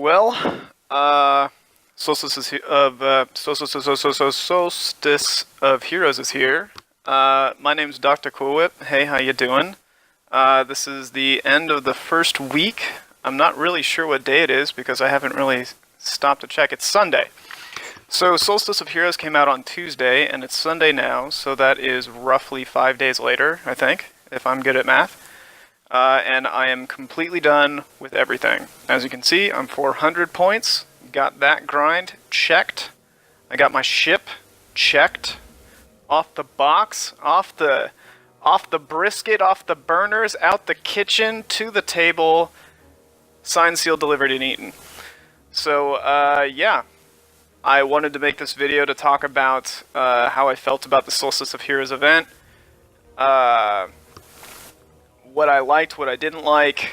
Well, uh, Solstice of Heroes is here. My name's Dr. Cool Whip. Hey, how you doing? This is the end of the first week. I'm not really sure what day it is because I haven't really stopped to check. It's Sunday. So Solstice of Heroes came out on Tuesday, and it's Sunday now, so that is roughly 5 days later, I think, if I'm good at math. And I am completely done with everything. As you can see, I'm 400 points. Got that grind checked. I got my ship checked. Off the box, off the brisket, off the burners, out the kitchen, to the table. Signed, sealed, delivered, and eaten. So, yeah. I wanted to make this video to talk about how I felt about the Solstice of Heroes event. What I liked, what I didn't like,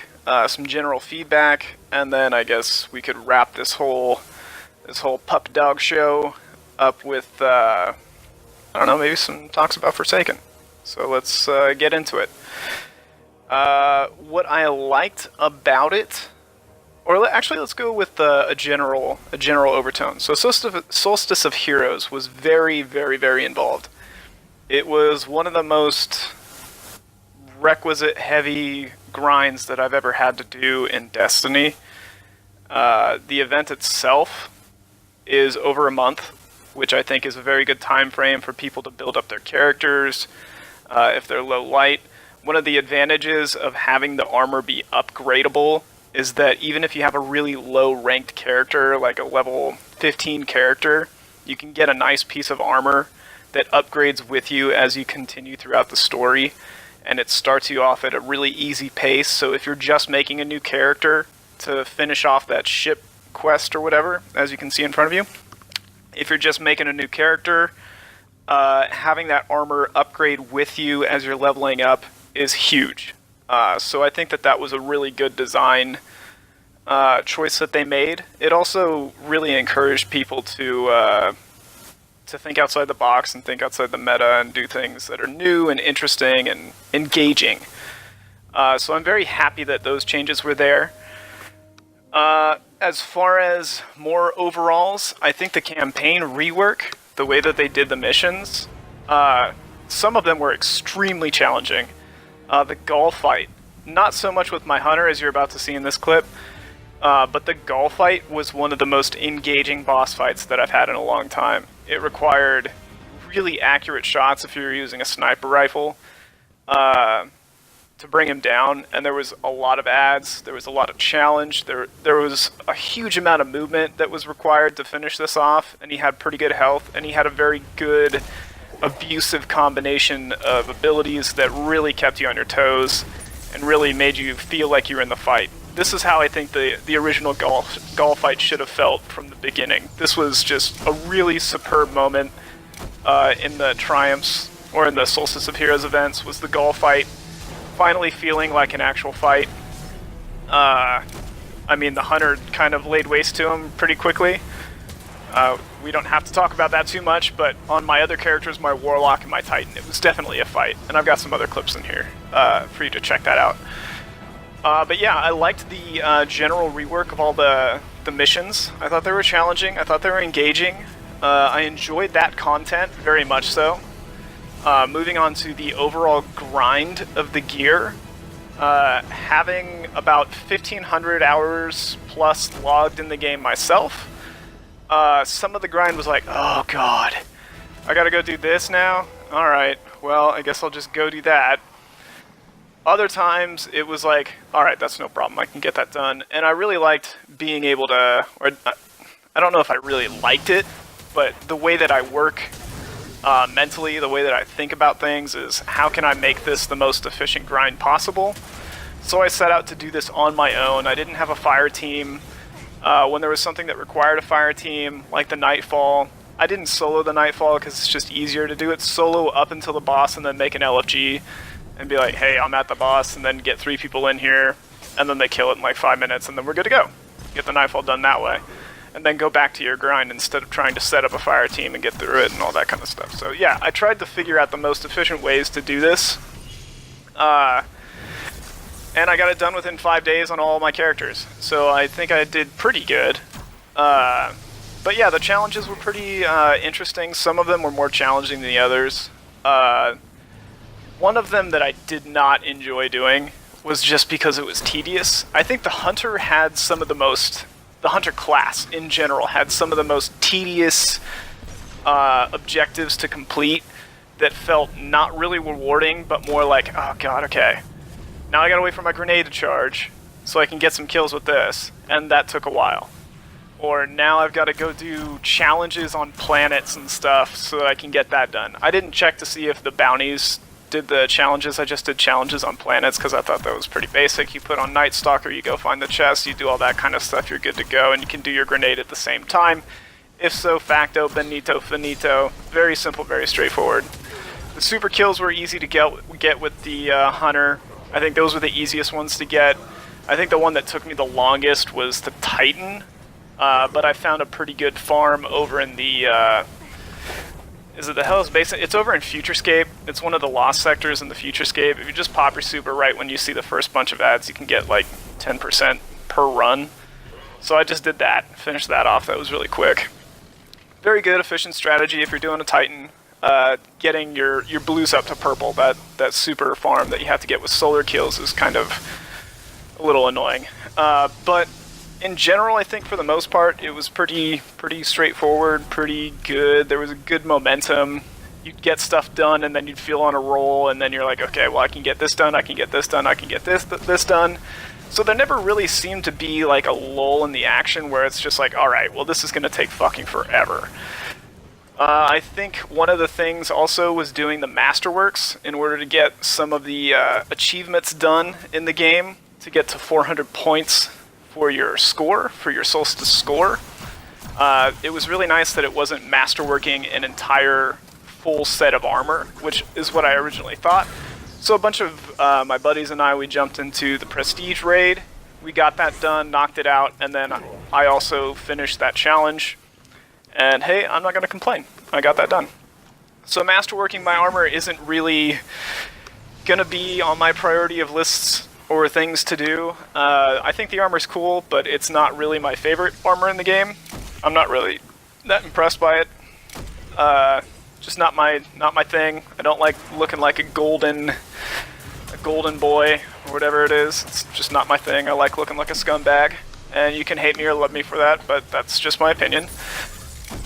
some general feedback, and then I guess we could wrap this whole pup dog show up with I don't know, maybe some talks about Forsaken. So let's get into it. What I liked about it, or actually let's go with a general overtone. So Solstice of Heroes was very, very, very involved. It was one of the most requisite heavy grinds that I've ever had to do in Destiny. The event itself is over a month, which I think is a very good time frame for people to build up their characters if they're low light. One of the advantages of having the armor be upgradable is that even if you have a really low ranked character, like a level 15 character, you can get a nice piece of armor that upgrades with you as you continue throughout the story. And it starts you off at a really easy pace, so if you're just making a new character to finish off that ship quest or whatever, as you can see in front of you, if you're just making a new character, having that armor upgrade with you as you're leveling up is huge. So I think that was a really good design choice that they made. It also really encouraged people to think outside the box and think outside the meta and do things that are new and interesting and engaging. So I'm very happy that those changes were there. As far as more overalls, I think the campaign rework, the way that they did the missions, some of them were extremely challenging. The Gaul fight, not so much with my hunter as you're about to see in this clip, but the Gaul fight was one of the most engaging boss fights that I've had in a long time. It required really accurate shots if you were using a sniper rifle to bring him down, and there was a lot of ads, there was a lot of challenge, there was a huge amount of movement that was required to finish this off, and he had pretty good health, and he had a very good abusive combination of abilities that really kept you on your toes and really made you feel like you were in the fight. This is how I think the original Gaul fight should have felt from the beginning. This was just a really superb moment in the Triumphs, or in the Solstice of Heroes events, was the Gaul fight finally feeling like an actual fight. I mean, the hunter kind of laid waste to him pretty quickly. We don't have to talk about that too much, but on my other characters, my Warlock and my Titan, it was definitely a fight. And I've got some other clips in here for you to check that out. But yeah, I liked the general rework of all the missions. I thought they were challenging. I thought they were engaging. I enjoyed that content very much so. Moving on to the overall grind of the gear. Having about 1,500 hours plus logged in the game myself, some of the grind was like, oh god, I gotta go do this now? Alright, well, I guess I'll just go do that. Other times, it was like, alright, that's no problem, I can get that done. And I really liked being able to, or I don't know if I really liked it, but the way that I work mentally, the way that I think about things is, how can I make this the most efficient grind possible? So I set out to do this on my own. I didn't have a fire team. When there was something that required a fire team, like the Nightfall, I didn't solo the Nightfall because it's just easier to do it solo up until the boss and then make an LFG and be like, hey, I'm at the boss, and then get 3 people in here, and then they kill it in like 5 minutes, and then we're good to go. Get the Nightfall done that way. And then go back to your grind instead of trying to set up a fire team and get through it and all that kind of stuff. So yeah, I tried to figure out the most efficient ways to do this. and I got it done within 5 days on all my characters. So I think I did pretty good. But yeah, the challenges were pretty interesting. Some of them were more challenging than the others. One of them that I did not enjoy doing was just because it was tedious. I think the Hunter had some of the most... The Hunter class, in general, had some of the most tedious objectives to complete that felt not really rewarding, but more like, oh god, okay. Now I gotta wait for my grenade to charge so I can get some kills with this, and that took a while. Or now I've got to go do challenges on planets and stuff so that I can get that done. I didn't check to see if the bounties did the challenges. I just did challenges on planets because I thought that was pretty basic. You put on Night Stalker, you go find the chest, you do all that kind of stuff, you're good to go, and you can do your grenade at the same time. If so, facto, benito, finito. Very simple, very straightforward. The super kills were easy to get with the Hunter. I think those were the easiest ones to get. I think the one that took me the longest was the Titan, but I found a pretty good farm over in the... Is it the Hell's Basin? It's over in Futurescape. It's one of the lost sectors in the Futurescape. If you just pop your super right when you see the first bunch of ads, you can get like 10% per run. So I just did that, finished that off. That was really quick. Very good, efficient strategy if you're doing a Titan. Getting your blues up to purple, that super farm that you have to get with solar kills is kind of a little annoying. But in general, I think for the most part, it was pretty straightforward, pretty good. There was a good momentum. You'd get stuff done, and then you'd feel on a roll, and then you're like, okay, well, I can get this done, I can get this done, I can get this done. So there never really seemed to be like a lull in the action where it's just like, alright, well, this is going to take fucking forever. I think one of the things also was doing the masterworks in order to get some of the achievements done in the game to get to 400 points for your score, for your Solstice score. It was really nice that it wasn't masterworking an entire full set of armor, which is what I originally thought. So a bunch of my buddies and I, we jumped into the Prestige raid. We got that done, knocked it out, and then I also finished that challenge. And hey, I'm not going to complain. I got that done. So masterworking my armor isn't really going to be on my priority of lists or things to do. I think the armor's cool, but it's not really my favorite armor in the game. I'm not really that impressed by it. Just not my thing. I don't like looking like a golden boy or whatever it is. It's just not my thing. I like looking like a scumbag, and you can hate me or love me for that, but that's just my opinion.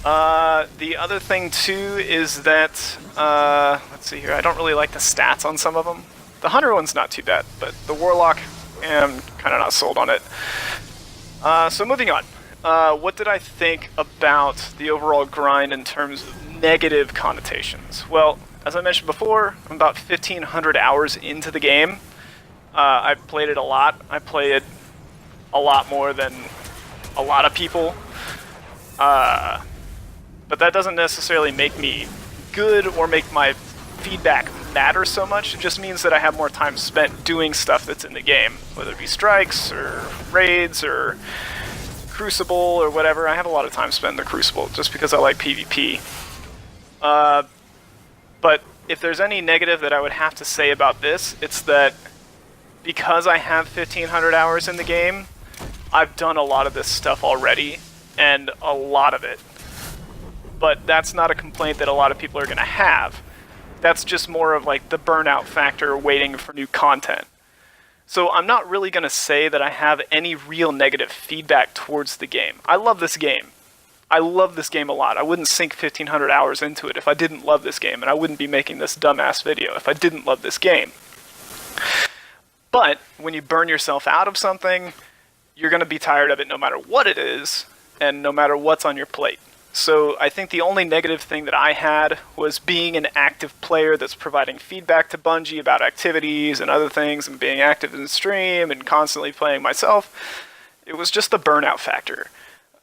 The other thing too is that let's see here. I don't really like the stats on some of them. The Hunter one's not too bad, but the Warlock, I'm kind of not sold on it. So moving on. What did I think about the overall grind in terms of negative connotations? Well, as I mentioned before, I'm about 1,500 hours into the game. I've played it a lot. I play it a lot more than a lot of people. But that doesn't necessarily make me good or make my feedback matter so much. It just means that I have more time spent doing stuff that's in the game, whether it be strikes or raids or Crucible or whatever. I have a lot of time spent in the Crucible just because I like PvP. But if there's any negative that I would have to say about this, it's that because I have 1,500 hours in the game, I've done a lot of this stuff already, and a lot of it. But that's not a complaint that a lot of people are going to have. That's just more of like the burnout factor waiting for new content. So I'm not really going to say that I have any real negative feedback towards the game. I love this game. I love this game a lot. I wouldn't sink 1,500 hours into it if I didn't love this game, and I wouldn't be making this dumbass video if I didn't love this game. But when you burn yourself out of something, you're going to be tired of it no matter what it is, and no matter what's on your plate. So I think the only negative thing that I had was being an active player that's providing feedback to Bungie about activities and other things, and being active in the stream and constantly playing myself. It was just the burnout factor.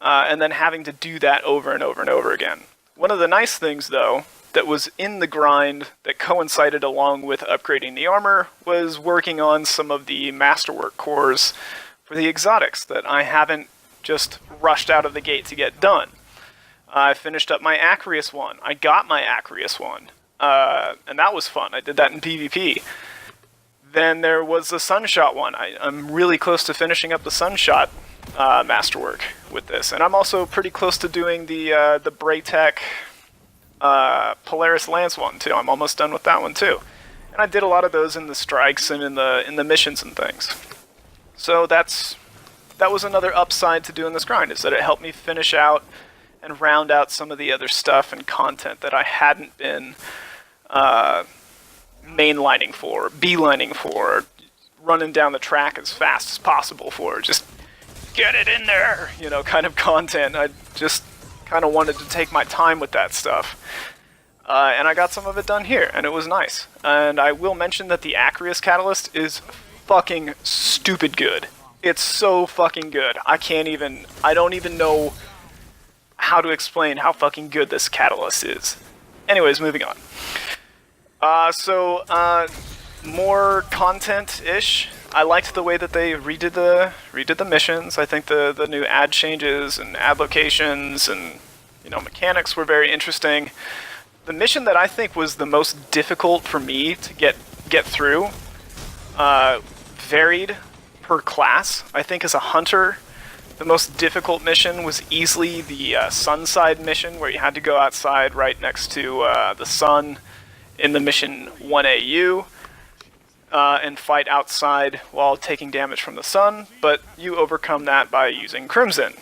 And then having to do that over and over and over again. One of the nice things, though, that was in the grind that coincided along with upgrading the armor was working on some of the masterwork cores for the exotics that I haven't just rushed out of the gate to get done. I finished up my Acreus one. I got my Acreus one. And that was fun. I did that in PvP. Then there was the Sunshot one. I'm really close to finishing up the Sunshot masterwork with this, and I'm also pretty close to doing the Braytech Polaris Lance one too. I'm almost done with that one too, and I did a lot of those in the strikes and in the missions and things. So that was another upside to doing this grind, is that it helped me finish out and round out some of the other stuff and content that I hadn't been mainlining for, beelining for, running down the track as fast as possible for, just get it in there, kind of content. I just kind of wanted to take my time with that stuff. And I got some of it done here, and it was nice. And I will mention that the Acreus Catalyst is fucking stupid good. It's so fucking good. I don't even know how to explain how fucking good this catalyst is. Anyways, moving on. More content-ish. I liked the way that they redid the missions. I think the new ad changes and ad locations and mechanics were very interesting. The mission that I think was the most difficult for me to get through varied per class. I think as a hunter, the most difficult mission was easily the Sunside mission, where you had to go outside right next to the sun in the mission 1AU and fight outside while taking damage from the sun, but you overcome that by using Crimson.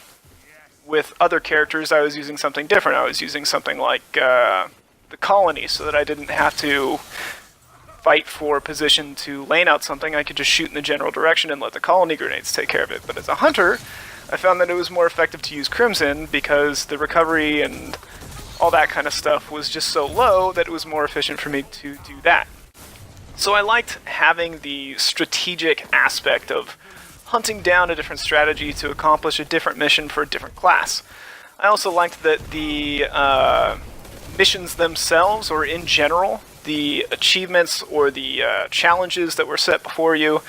With other characters, I was using something different. I was using something like the Colony, so that I didn't have to fight for position to lane out something. I could just shoot in the general direction and let the Colony grenades take care of it. But as a hunter, I found that it was more effective to use Crimson because the recovery and all that kind of stuff was just so low that it was more efficient for me to do that. So I liked having the strategic aspect of hunting down a different strategy to accomplish a different mission for a different class. I also liked that the missions themselves, or in general, the achievements or the challenges that were set before you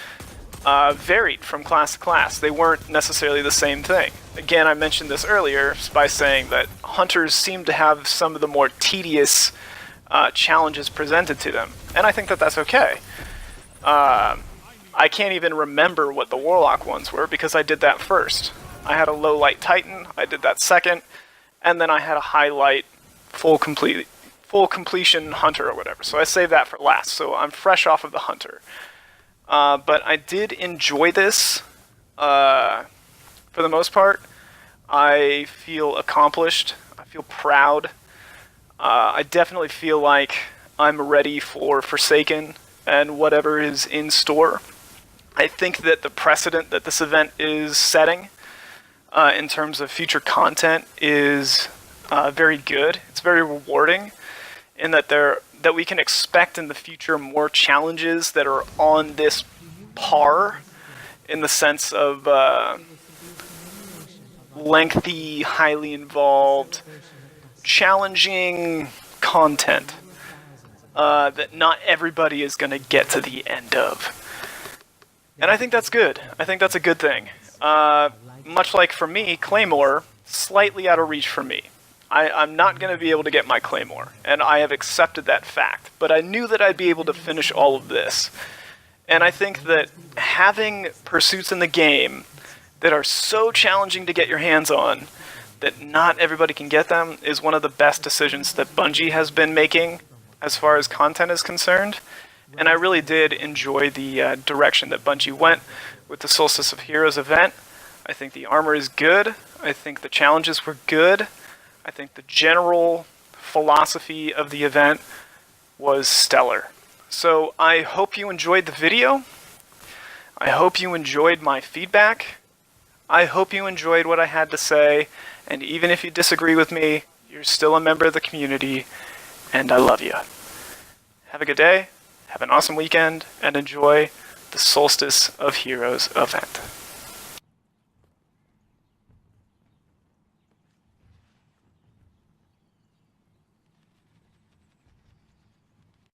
varied from class to class. They weren't necessarily the same thing. Again, I mentioned this earlier by saying that hunters seem to have some of the more tedious challenges presented to them, and I think that that's okay. I can't even remember what the Warlock ones were because I did that first. I had a low light Titan, I did that second, and then I had a high light full completion Hunter or whatever, so I saved that for last, so I'm fresh off of the Hunter. But I did enjoy this, for the most part. I feel accomplished, I feel proud. I definitely feel like I'm ready for Forsaken and whatever is in store. I think that the precedent that this event is setting in terms of future content is very good. It's very rewarding in that we can expect in the future more challenges that are on this par in the sense of lengthy, highly involved, challenging content that not everybody is going to get to the end of. And I think that's good. I think that's a good thing. Much like for me, Claymore, slightly out of reach for me. I'm not going to be able to get my Claymore, and I have accepted that fact. But I knew that I'd be able to finish all of this. And I think that having pursuits in the game that are so challenging to get your hands on that not everybody can get them is one of the best decisions that Bungie has been making as far as content is concerned. And I really did enjoy the direction that Bungie went with the Solstice of Heroes event. I think the armor is good. I think the challenges were good. I think the general philosophy of the event was stellar. So I hope you enjoyed the video. I hope you enjoyed my feedback. I hope you enjoyed what I had to say. And even if you disagree with me, you're still a member of the community, and I love you. Have a good day, have an awesome weekend, and enjoy the Solstice of Heroes event.